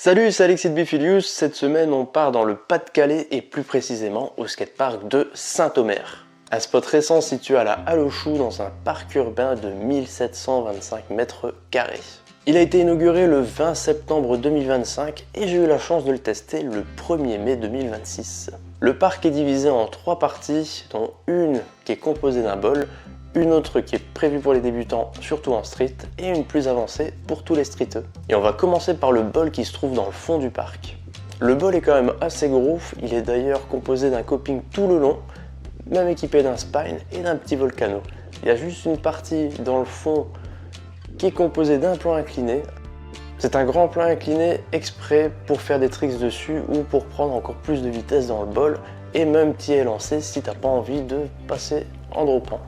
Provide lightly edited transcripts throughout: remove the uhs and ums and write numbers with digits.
Salut, c'est Alexis de Bifilius. Cette semaine, on part dans le Pas-de-Calais et plus précisément au skatepark de Saint-Omer. Un spot récent situé à la Halle aux Choux dans un parc urbain de 1725 mètres carrés. Il a été inauguré le 20 septembre 2025 et j'ai eu la chance de le tester le 1er mai 2026. Le parc est divisé en 3 parties, dont une qui est composée d'un bol, une autre qui est prévue pour les débutants, surtout en street, et une plus avancée pour tous les streeteux. Et on va commencer par le bol qui se trouve dans le fond du parc. Le bol est quand même assez gros, il est d'ailleurs composé d'un coping tout le long, même équipé d'un spine et d'un petit volcano. Il y a juste une partie dans le fond qui est composée d'un plan incliné. C'est un grand plan incliné exprès pour faire des tricks dessus ou pour prendre encore plus de vitesse dans le bol, et même t'y es lancé si t'as pas envie de passer en droppant.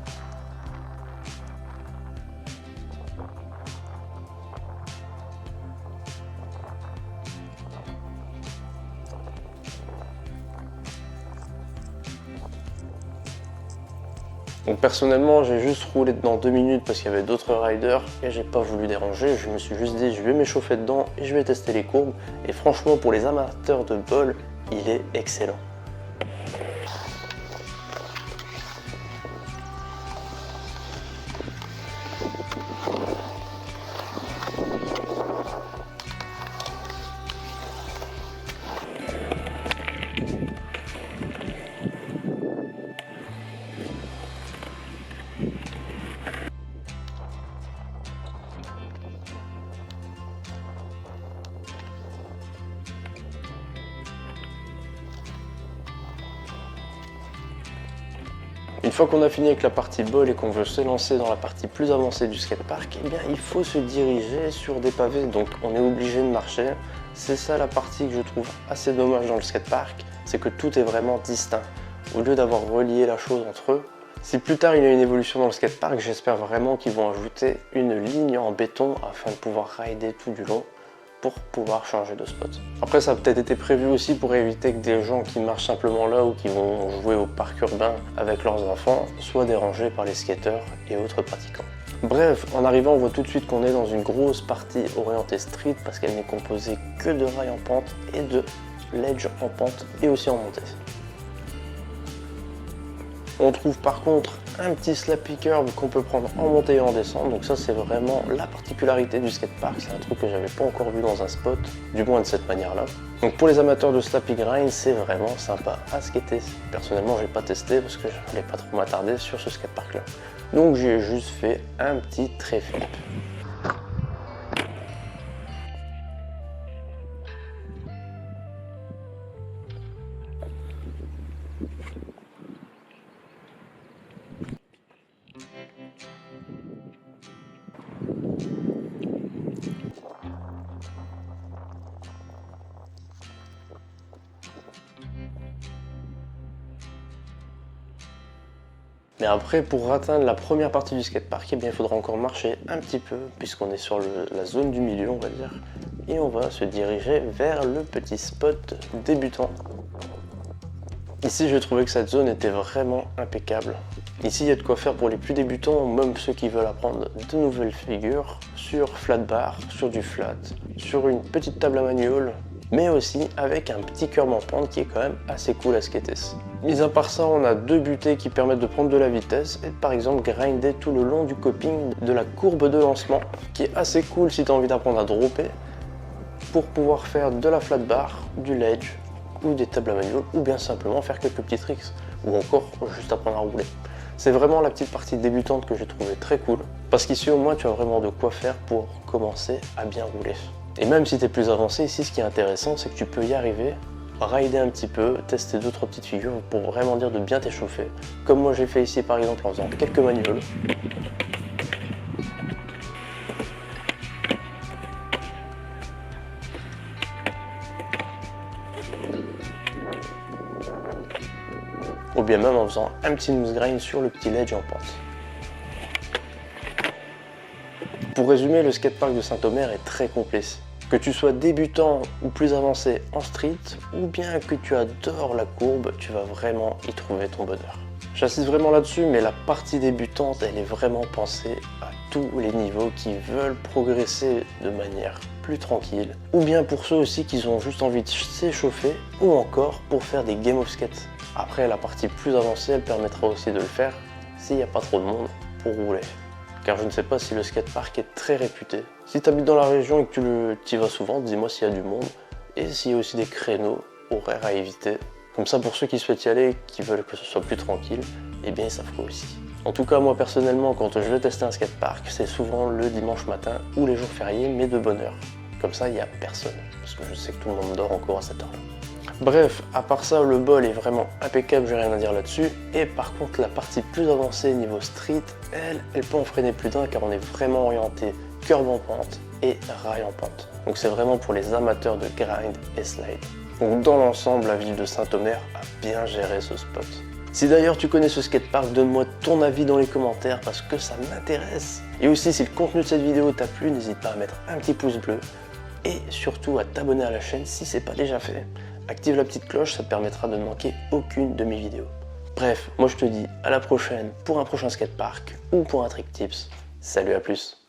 Donc personnellement, j'ai juste roulé dedans 2 minutes parce qu'il y avait d'autres riders et j'ai pas voulu déranger. Je me suis juste dit je vais m'échauffer dedans et je vais tester les courbes. Et franchement, pour les amateurs de bol, il est excellent. Une fois qu'on a fini avec la partie bol et qu'on veut se lancer dans la partie plus avancée du skatepark, eh bien il faut se diriger sur des pavés, donc on est obligé de marcher. C'est ça la partie que je trouve assez dommage dans le skatepark, c'est que tout est vraiment distinct. Au lieu d'avoir relié la chose entre eux, si plus tard il y a une évolution dans le skatepark, j'espère vraiment qu'ils vont ajouter une ligne en béton afin de pouvoir rider tout du long pour pouvoir changer de spot. Après, ça a peut-être été prévu aussi pour éviter que des gens qui marchent simplement là ou qui vont jouer au parc urbain avec leurs enfants soient dérangés par les skateurs et autres pratiquants. Bref, en arrivant, on voit tout de suite qu'on est dans une grosse partie orientée street parce qu'elle n'est composée que de rails en pente et de ledge en pente et aussi en montée. On trouve par contre un petit slappy curb qu'on peut prendre en montée et en descente, donc ça c'est vraiment la particularité du skatepark, c'est un truc que j'avais pas encore vu dans un spot, du moins de cette manière là. Donc pour les amateurs de slappy grind, c'est vraiment sympa à skater. Personnellement j'ai pas testé parce que je voulais pas trop m'attarder sur ce skatepark là. Donc j'ai juste fait un petit trait flip. Mais après, pour atteindre la première partie du skatepark, eh bien, il faudra encore marcher un petit peu, puisqu'on est sur la zone du milieu, on va dire. Et on va se diriger vers le petit spot débutant. Ici, j'ai trouvé que cette zone était vraiment impeccable. Ici, il y a de quoi faire pour les plus débutants, même ceux qui veulent apprendre de nouvelles figures, sur flat bar, sur du flat, sur une petite table à manual, mais aussi avec un petit curb en pente qui est quand même assez cool à skater. Mis à part ça, on a 2 butées qui permettent de prendre de la vitesse et de, par exemple, grinder tout le long du coping de la courbe de lancement, qui est assez cool si tu as envie d'apprendre à dropper, pour pouvoir faire de la flat bar, du ledge, ou des tables à manual, ou bien simplement faire quelques petits tricks, ou encore juste apprendre à rouler. C'est vraiment la petite partie débutante que j'ai trouvé très cool, parce qu'ici au moins tu as vraiment de quoi faire pour commencer à bien rouler. Et même si tu es plus avancé, ici ce qui est intéressant, c'est que tu peux y arriver, rider un petit peu, tester 2-3 petites figures pour vraiment dire de bien t'échauffer. Comme moi j'ai fait ici par exemple en faisant quelques manuals. Ou bien même en faisant un petit nose grind sur le petit ledge en pente. Pour résumer, le skatepark de Saint-Omer est très complet. Que tu sois débutant ou plus avancé en street, ou bien que tu adores la courbe, tu vas vraiment y trouver ton bonheur. J'insiste vraiment là-dessus, mais la partie débutante, elle est vraiment pensée à tous les niveaux qui veulent progresser de manière plus tranquille, ou bien pour ceux aussi qui ont juste envie de s'échauffer, ou encore pour faire des game of skate. Après, la partie plus avancée, elle permettra aussi de le faire s'il n'y a pas trop de monde pour rouler. Car je ne sais pas si le skatepark est très réputé. Si tu habites dans la région et que tu y vas souvent, dis-moi s'il y a du monde et s'il y a aussi des créneaux horaires à éviter. Comme ça, pour ceux qui souhaitent y aller, qui veulent que ce soit plus tranquille, eh bien ils savent quoi aussi. En tout cas, moi personnellement, quand je vais tester un skatepark, c'est souvent le dimanche matin ou les jours fériés, mais de bonne heure. Comme ça, il n'y a personne, parce que je sais que tout le monde dort encore à cette heure-là. Bref, à part ça, le bol est vraiment impeccable, j'ai rien à dire là-dessus. Et par contre, la partie plus avancée niveau street, elle peut en freiner plus d'un car on est vraiment orienté curb en pente et rail en pente. Donc c'est vraiment pour les amateurs de grind et slide. Donc dans l'ensemble, la ville de Saint-Omer a bien géré ce spot. Si d'ailleurs tu connais ce skatepark, donne-moi ton avis dans les commentaires parce que ça m'intéresse. Et aussi, si le contenu de cette vidéo t'a plu, n'hésite pas à mettre un petit pouce bleu et surtout à t'abonner à la chaîne si c'est pas déjà fait. Active la petite cloche, ça te permettra de ne manquer aucune de mes vidéos. Bref, moi je te dis à la prochaine pour un prochain skatepark ou pour un trick tips. Salut, à plus.